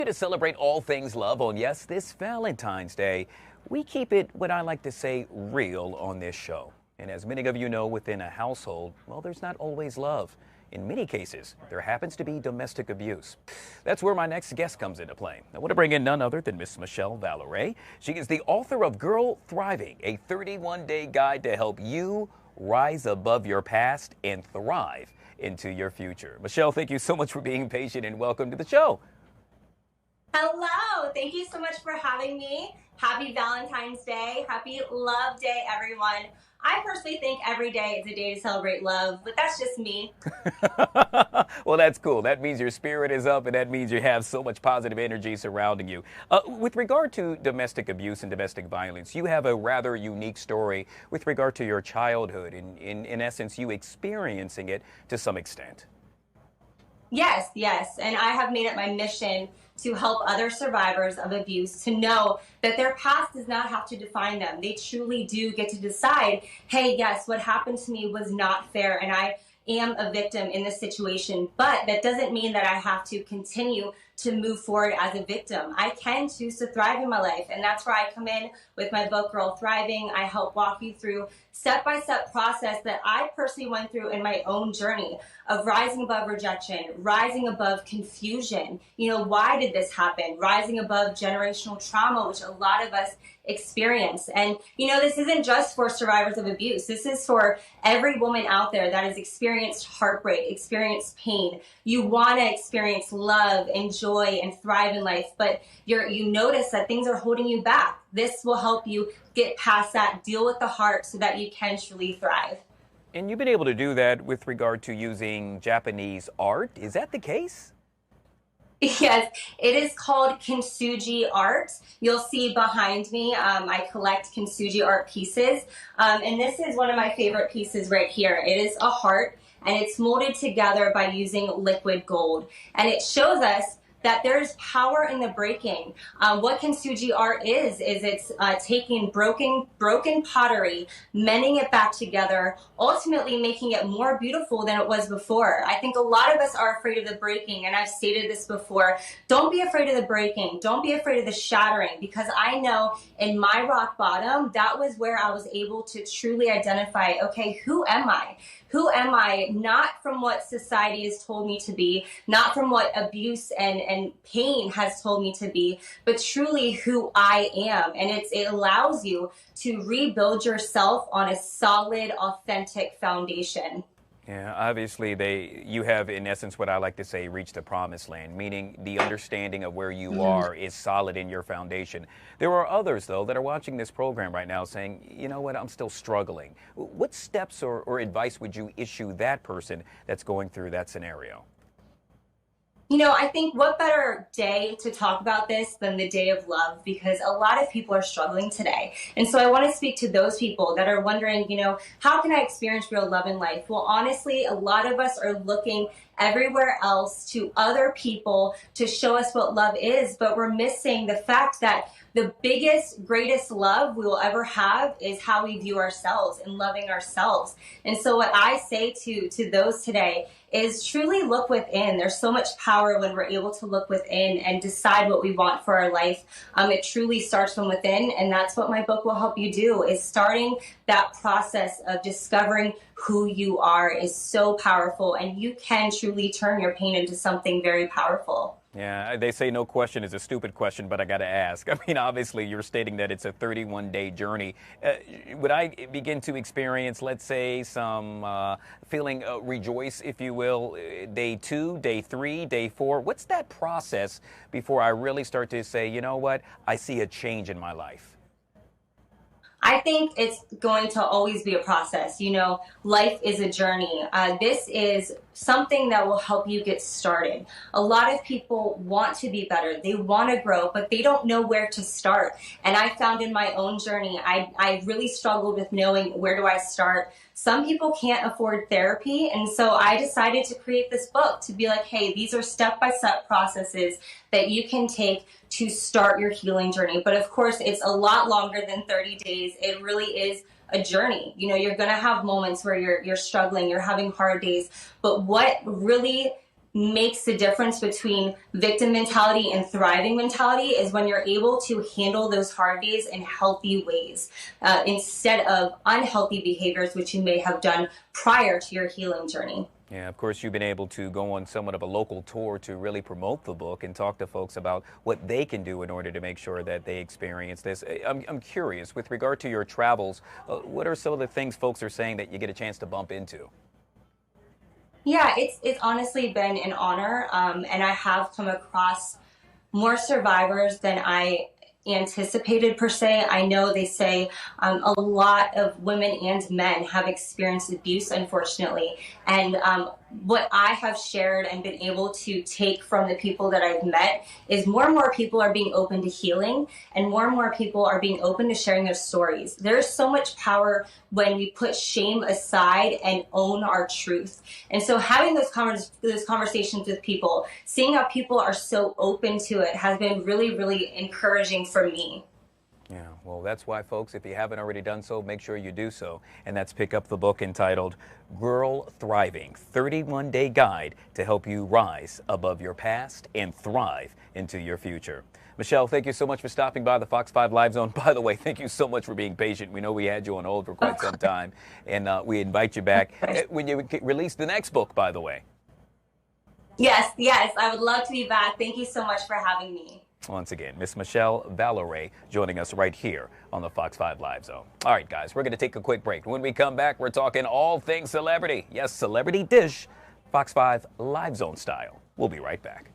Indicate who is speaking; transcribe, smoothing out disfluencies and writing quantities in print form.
Speaker 1: To celebrate all things love on, yes, this Valentine's Day, we keep it what I like to say real on this show. And as many of you know, within a household, well, there's not always love. In many cases, there happens to be domestic abuse. That's where my next guest comes into play. I want to bring in none other than Miss Michelle Valloret. She is the author of Girl Thriving, a 31-day guide to help you rise above your past and thrive into your future. Michelle, thank you so much for being patient and welcome to the show.
Speaker 2: Hello, thank you so much for having me. Happy Valentine's Day. Happy Love Day, everyone. I personally think every day is a day to celebrate love, but that's just me.
Speaker 1: Well, that's cool. That means your spirit is up, and that means you have so much positive energy surrounding you. With regard to domestic abuse and domestic violence, you have a rather unique story with regard to your childhood, in essence, you experiencing it to some extent.
Speaker 2: Yes, and I have made it my mission to help other survivors of abuse to know that their past does not have to define them. They truly do get to decide, hey, yes, what happened to me was not fair, and I am a victim in this situation, but that doesn't mean that I have to continue to move forward as a victim. I can choose to thrive in my life, and that's where I come in with my book, Girl Thriving. I help walk you through step-by-step process that I personally went through in my own journey of rising above rejection, rising above confusion. You know, why did this happen? Rising above generational trauma, which a lot of us experience. And, you know, this isn't just for survivors of abuse. This is for every woman out there that has experienced heartbreak, experienced pain. You want to experience love and joy and thrive in life, but you notice that things are holding you back. This will help you get past that, deal with the heart so that you can truly thrive.
Speaker 1: And you've been able to do that with regard to using Japanese art. Is that the case?
Speaker 2: Yes, it is called Kintsugi art. You'll see behind me, I collect Kintsugi art pieces. And this is one of my favorite pieces right here. It is a heart, and it's molded together by using liquid gold. And it shows us that there's power in the breaking. What Kintsugi art is it's taking broken pottery, mending it back together, ultimately making it more beautiful than it was before. I think a lot of us are afraid of the breaking, and I've stated this before. Don't be afraid of the breaking. Don't be afraid of the shattering, because I know in my rock bottom, that was where I was able to truly identify, okay, who am I? Who am I? Not from what society has told me to be, not from what abuse and pain has told me to be, but truly who I am. And it allows you to rebuild yourself on a solid, authentic foundation.
Speaker 1: Yeah, obviously you have, in essence, what I like to say, reached the promised land, meaning the understanding of where you are is solid in your foundation. There are others, though, that are watching this program right now saying, you know what, I'm still struggling. What steps or advice would you issue that person that's going through that scenario?
Speaker 2: You know, I think what better day to talk about this than the day of love, because a lot of people are struggling today. And so I want to speak to those people that are wondering, you know, how can I experience real love in life? Well, honestly, a lot of us are looking everywhere else to other people to show us what love is, but we're missing the fact that the biggest, greatest love we will ever have is how we view ourselves and loving ourselves. And so what I say to those today is truly look within. There's so much power when we're able to look within and decide what we want for our life. It truly starts from within, and that's what my book will help you do, is starting that process of discovering who you are is so powerful, and you can truly turn your pain into something very powerful.
Speaker 1: Yeah, they say no question is a stupid question, but I got to ask. I mean, obviously, you're stating that it's a 31-day journey. Would I begin to experience, let's say, some feeling rejoice, if you will, day 2, day 3, day 4? What's that process before I really start to say, you know what, I see a change in my life?
Speaker 2: I think it's going to always be a process. You know, life is a journey. This is something that will help you get started. A lot of people want to be better. They want to grow, but they don't know where to start. And I found in my own journey, I really struggled with knowing where do I start. Some people can't afford therapy. And so I decided to create this book to be like, hey, these are step-by-step processes that you can take to start your healing journey. But of course, it's a lot longer than 30 days. It really is a journey. You know, you're going to have moments where you're struggling, you're having hard days. But what really makes the difference between victim mentality and thriving mentality is when you're able to handle those hard days in healthy ways instead of unhealthy behaviors, which you may have done prior to your healing journey.
Speaker 1: Yeah, of course, you've been able to go on somewhat of a local tour to really promote the book and talk to folks about what they can do in order to make sure that they experience this. I'm curious, with regard to your travels, what are some of the things folks are saying that you get a chance to bump into?
Speaker 2: Yeah, it's honestly been an honor, and I have come across more survivors than I anticipated per se. I know they say a lot of women and men have experienced abuse, unfortunately. And what I have shared and been able to take from the people that I've met is more and more people are being open to healing, and more people are being open to sharing their stories. There's so much power when we put shame aside and own our truth. And so having those conversations with people, seeing how people are so open to it has been really, really encouraging for me.
Speaker 1: Yeah, well, that's why, folks, if you haven't already done so, make sure you do so. And that's pick up the book entitled Girl Thriving, 31-Day Guide to Help You Rise Above Your Past and Thrive into Your Future. Michelle, thank you so much for stopping by the Fox 5 Live Zone. By the way, thank you so much for being patient. We know we had you on hold for quite some time, and we invite you back when you release the next book, by the way.
Speaker 2: Yes, I would love to be back. Thank you so much for having me.
Speaker 1: Once again, Miss Michelle Valore joining us right here on the Fox 5 Live Zone. All right, guys, we're going to take a quick break. When we come back, we're talking all things celebrity. Yes, Celebrity Dish, Fox 5 Live Zone style. We'll be right back.